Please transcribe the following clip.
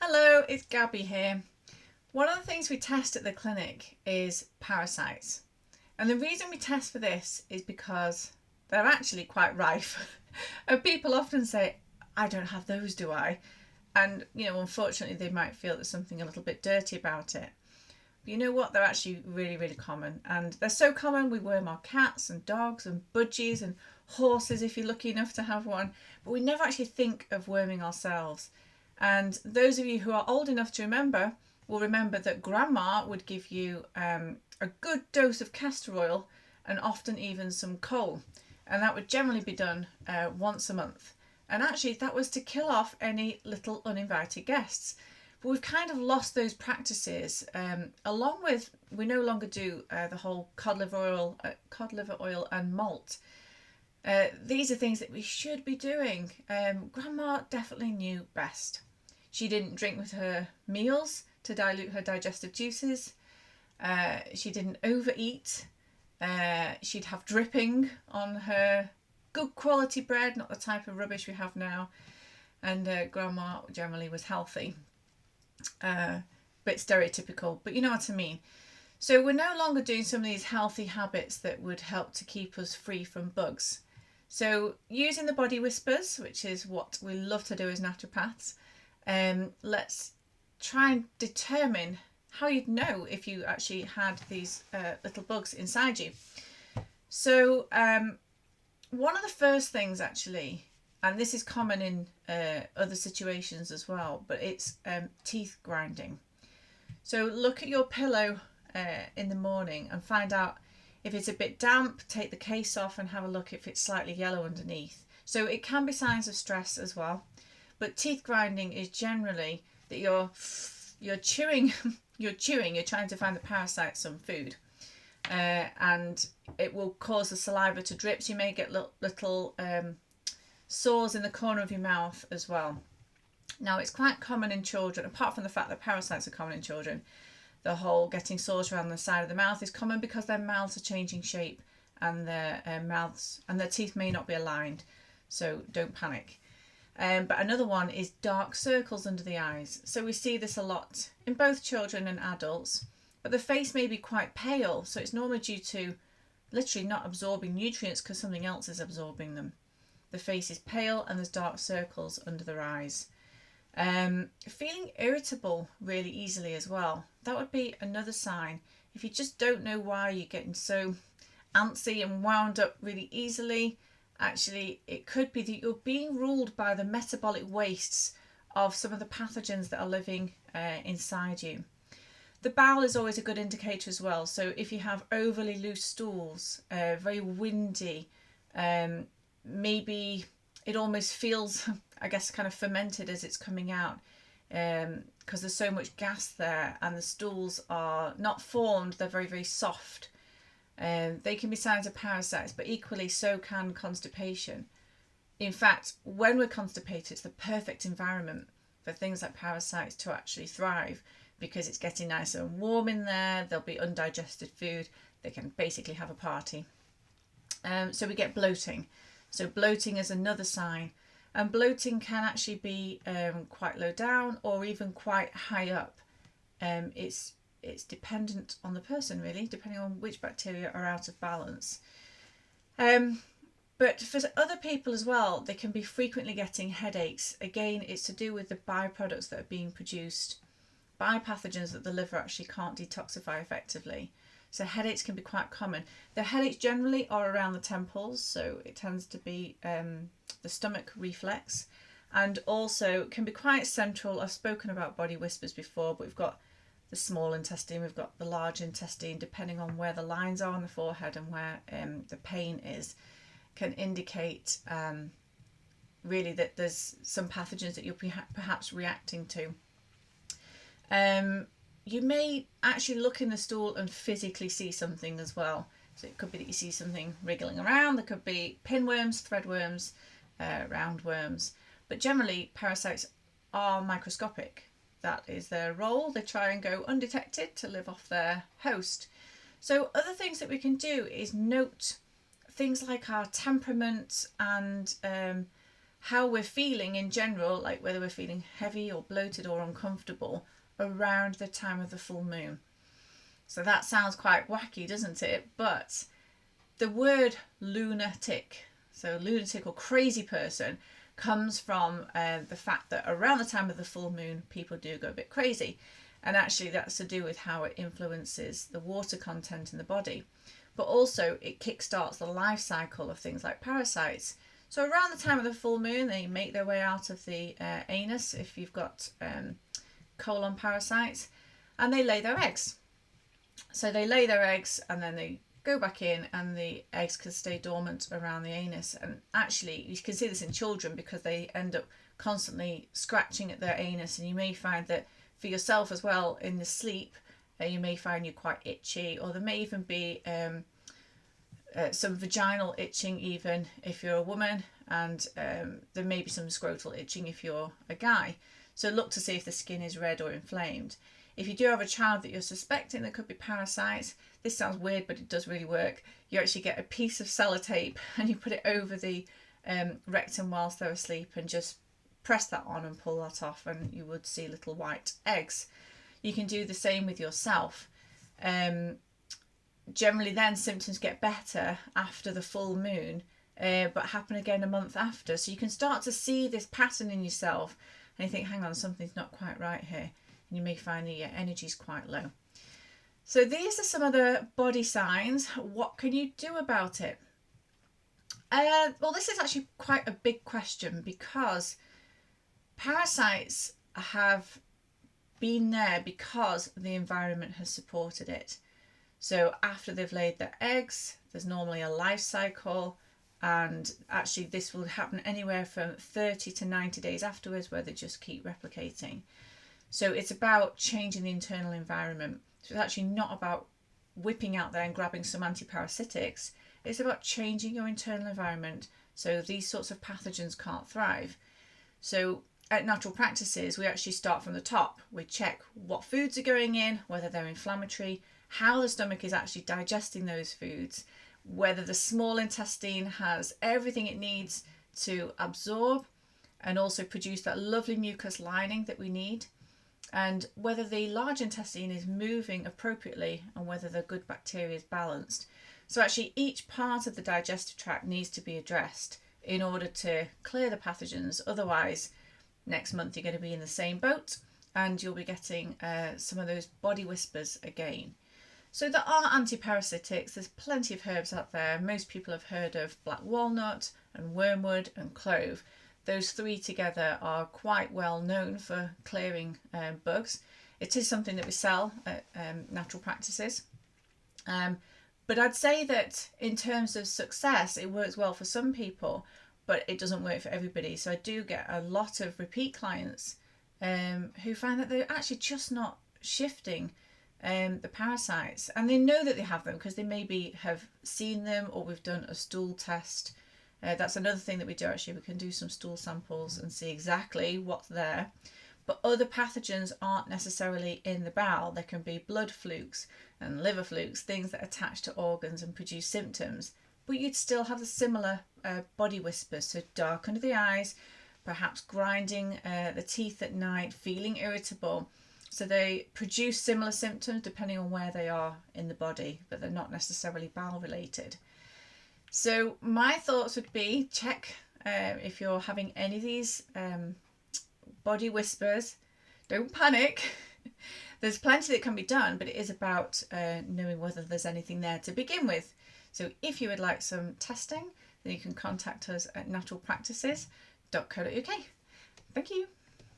Hello, it's Gabby here. One of the things we test at the clinic is parasites. And the reason we test for this is because they're actually quite rife. And people often say, I don't have those, do I? And, unfortunately, they might feel there's something a little bit dirty about it. But you know what? They're actually really, really common. And they're so common, we worm our cats and dogs and budgies and horses if you're lucky enough to have one. But we never actually think of worming ourselves. And those of you who are old enough to remember will remember that Grandma would give you a good dose of castor oil and often even some coal. And that would generally be done once a month. And actually, that was to kill off any little uninvited guests. But we've kind of lost those practices, along with we no longer do the whole cod liver oil and malt. These are things that we should be doing. Grandma definitely knew best. She didn't drink with her meals to dilute her digestive juices. She didn't overeat. She'd have dripping on her good quality bread, not the type of rubbish we have now. And Grandma generally was healthy. Bit stereotypical, but you know what I mean. So we're no longer doing some of these healthy habits that would help to keep us free from bugs. So using the body whispers, which is what we love to do as naturopaths, let's try and determine how you'd know if you actually had these little bugs inside you. So one of the first things actually, and this is common in other situations as well, but it's teeth grinding. So look at your pillow in the morning and find out if it's a bit damp. Take the case off and have a look if it's slightly yellow underneath. So it can be signs of stress as well. But teeth grinding is generally that you're chewing, you're trying to find the parasite some food. And it will cause the saliva to drip. So you may get little sores in the corner of your mouth as well. Now, it's quite common in children, apart from the fact that parasites are common in children. The whole getting sores around the side of the mouth is common because their mouths are changing shape and their mouths and their teeth may not be aligned. So don't panic. But another one is dark circles under the eyes. So we see this a lot in both children and adults. But the face may be quite pale. So it's normally due to literally not absorbing nutrients because something else is absorbing them. The face is pale and there's dark circles under their eyes. Feeling irritable really easily as well. That would be another sign. If you just don't know why you're getting so antsy and wound up really easily, actually it could be that you're being ruled by the metabolic wastes of some of the pathogens that are living inside you. The bowel is always a good indicator as well. So if you have overly loose stools, very windy, maybe it almost feels, I guess, kind of fermented as it's coming out because there's so much gas there and the stools are not formed, they're very, very soft. They can be signs of parasites, but equally so can constipation. In fact, when we're constipated, it's the perfect environment for things like parasites to actually thrive because it's getting nice and warm in there, there'll be undigested food, they can basically have a party. So we get bloating. So bloating is another sign. And bloating can actually be quite low down or even quite high up. It's dependent on the person really, depending on which bacteria are out of balance. But for other people as well, they can be frequently getting headaches. Again, it's to do with the byproducts that are being produced by pathogens that the liver actually can't detoxify effectively. So headaches can be quite common. The headaches generally are around the temples, so it tends to be the stomach reflex, and also can be quite central. I've spoken about body whispers before, but we've got the small intestine, we've got the large intestine, depending on where the lines are on the forehead and where the pain is, can indicate really that there's some pathogens that you're perhaps reacting to. You may actually look in the stool and physically see something as well. So it could be that you see something wriggling around. There could be pinworms, threadworms, roundworms. But generally, parasites are microscopic. That is their role. They try and go undetected to live off their host. So other things that we can do is note things like our temperament and how we're feeling in general, like whether we're feeling heavy or bloated or uncomfortable around the time of the full moon. So that sounds quite wacky, doesn't it? But the word lunatic, so lunatic or crazy person, comes from the fact that around the time of the full moon, people do go a bit crazy. And actually that's to do with how it influences the water content in the body. But also it kickstarts the life cycle of things like parasites. So around the time of the full moon, they make their way out of the anus if you've got colon parasites, and they lay their eggs. So they lay their eggs and then they go back in, and the eggs can stay dormant around the anus. And actually you can see this in children because they end up constantly scratching at their anus, and you may find that for yourself as well in the sleep, you may find you're quite itchy, or there may even be some vaginal itching even if you're a woman, and there may be some scrotal itching if you're a guy. So look to see if the skin is red or inflamed. If you do have a child that you're suspecting there could be parasites, this sounds weird but it does really work. You actually get a piece of sellotape and you put it over the rectum whilst they're asleep, and just press that on and pull that off, and you would see little white eggs. You can do the same with yourself. Generally then symptoms get better after the full moon, but happen again a month after. So you can start to see this pattern in yourself and you think, hang on, something's not quite right here. And you may find that your energy's quite low. So these are some of the body signs. What can you do about it? Well, this is actually quite a big question, because parasites have been there because the environment has supported it. So after they've laid their eggs, there's normally a life cycle, and actually this will happen anywhere from 30 to 90 days afterwards, where they just keep replicating. So it's about changing the internal environment. So it's actually not about whipping out there and grabbing some antiparasitics. It's about changing your internal environment so these sorts of pathogens can't thrive. So at Natural Practices, we actually start from the top. We check what foods are going in, whether they're inflammatory, how the stomach is actually digesting those foods, whether the small intestine has everything it needs to absorb and also produce that lovely mucus lining that we need, and whether the large intestine is moving appropriately and whether the good bacteria is balanced. So actually each part of the digestive tract needs to be addressed in order to clear the pathogens. Otherwise, next month you're going to be in the same boat and you'll be getting some of those body whispers again. So there are antiparasitics. There's plenty of herbs out there. Most people have heard of black walnut and wormwood and clove. Those three together are quite well known for clearing bugs. It is something that we sell at Natural Practices. But I'd say that in terms of success, it works well for some people, but it doesn't work for everybody. So I do get a lot of repeat clients who find that they're actually just not shifting the parasites, and they know that they have them because they maybe have seen them, or we've done a stool test. That's another thing that we do actually. We can do some stool samples and see exactly what's there. But other pathogens aren't necessarily in the bowel. There can be blood flukes and liver flukes, things that attach to organs and produce symptoms. But you'd still have the similar body whispers, so dark under the eyes, perhaps grinding the teeth at night, feeling irritable. So they produce similar symptoms depending on where they are in the body, but they're not necessarily bowel related. So my thoughts would be check if you're having any of these body whispers. Don't panic. There's plenty that can be done, but it is about knowing whether there's anything there to begin with. So if you would like some testing, then you can contact us at naturalpractices.co.uk. Thank you.